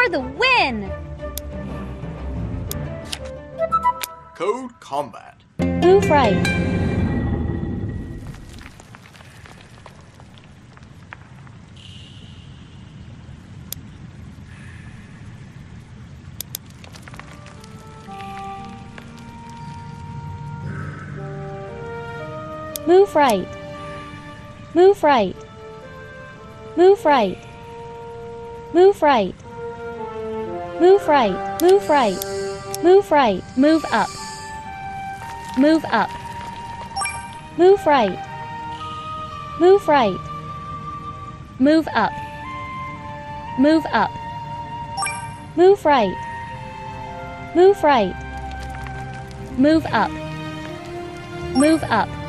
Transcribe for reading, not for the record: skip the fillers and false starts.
for the win! Code Combat. Move right. Move right. Move right. Move right. Move right. Move right. Move right. Move right. Move up. Move up. Move right. Move right. Move up. Move up. Move right. Move right. Move up. Move up.